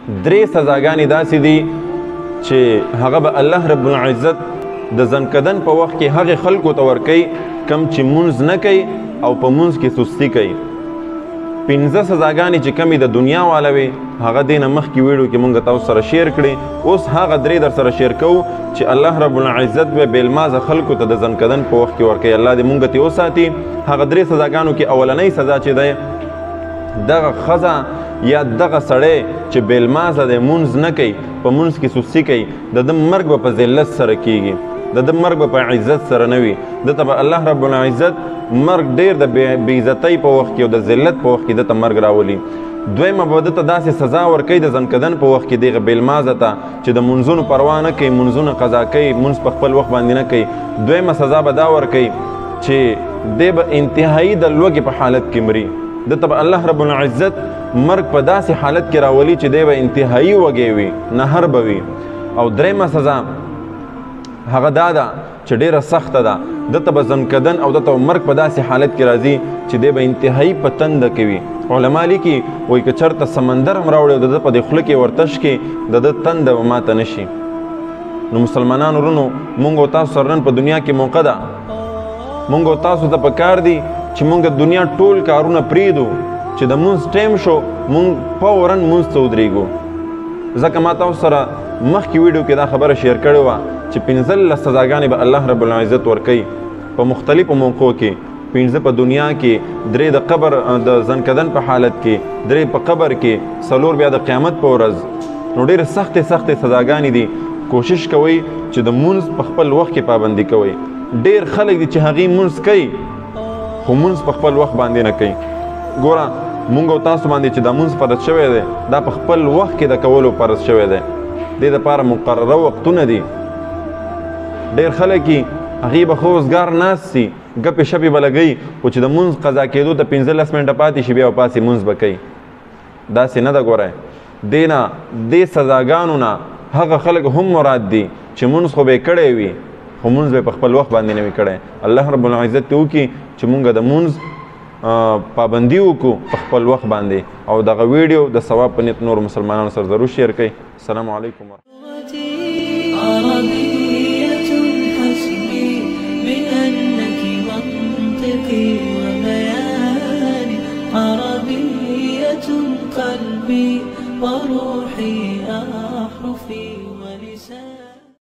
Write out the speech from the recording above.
درې سزاګانې داسې دي چې هغه به الله رب العزت د زنکدن په وخت کې هغې خلکو ته ورکوي کم چې مونځ نه کوي او په مونځ کې سستی کوي. 15 سزاګانې چې کمې د دنیا والا وي هغه دې نه مخکې ویډیو کې مونږ تاسو سره شیر کړي. اوس هغه 3 در سره شیر کوو چې الله رب العزت به بېلمازه خلکو ته د زنکدن په وخت کې ورکوي. الله دې مونږ ته وساتي. هغه 3 سزاګانو کې اولنۍ سزا چې دی دغه ښځه یا دغه سړی چې بېلمازه دی مونځ نه کوي په مونځ کې سستی کوي د ده مرګ به په ذلت سره کیږي. د ده مرګ به په عزت سره نه وي. ده ته به الله رب العزت مرګ ډېر د بېعزتۍ په وخت کې او د ذلت په وخت کې ده ته مرګ راولي. دویمه به ده ته داسې سزا ورکوي د زنکدن په وخت کې دغه بېلمازه ته چې د منځونو پروا نه کوي، منځونه قضا کوي، منځ په خپل وخت باندې نه کوي. دویمه سزا به دا ورکوي چې دی به انتهایي د لوږې په حالت کې مري. ده ته به الله رب العزت مرګ په داسې حالت کې راولي چې دی به انتهایي وږی وي، نهر به وي. او دریمه سزا هغه دا ده چې ډېره سخته ده. ده ته به زنکدن او ده ته مرګ په داسې حالت کې راځي چې دی به انتهایي په تنده کوي. علما لیکي وایي که چېرته سمندر هم راوړي او د ده په دې خوله کې ورتش کې د ده تنده به ماته نه شي. نو مسلمانانو ورونو مونږ او تاسو سره نن په دنیا کې موقع ده. مونږ او تاسو ته پکار دي چې مونږ د دنیا ټول کارونه پرېږدو چې د مونځ ټایم شو مونږ فوراً مونځ ته ودرېږو. ځکه ما تاسو سره مخکې ویډیو کې دا خبره شیر کړې وه چې 15 سزاګانې به الله رب العزت ورکوي په مختلفو موقعو کې. 15 په دنیا کې، 3 د قبر د زنکدن په حالت کې، 3 په قبر کې، 4 بیا د قیامت په ورځ. نو ډېرې سختې سزاګانې دي. کوشش کوئ چې د مونځ په خپل وخت کې پابندي کوئ. ډېر خلک دي چې هغې مونځ کوي خو مونځ په خپل وخت باندې نه کوي. ګوره مونږ او تاسو باندې چې دا مونځ فرض شوی دی دا په خپل وخت کې د کولو فرض شوی دی. دې دپاره مقرره وختونه دي. ډېر خلک یي هغې به ښه اوزګار ناست سي، ګپې شپې به لګوي، خو چې د مونځ قضا کېدو ته 15 منټه پاتې شي بیا به پاسې مونځ به کوي. داسې نه ده. ګورئ دې نه دې سزاګانو نه هغه خلک هم مراد دي چې مونځ خو به یې کړی وي خو مونځ به یې په خپل وخت باندې نه وي کړی. الله رب العزت دې وکړي چې مونږ د مونځ پابندي وکړو په خپل وخت باندې. او دغه ویډیو د ثواب په نیت نور مسلمانانو سره ضرور شیر کړئ. السلام علیکم. عربية حسبي بأنك منطقي وبياني، عربية قلبي وروحي أحرفي ولساني.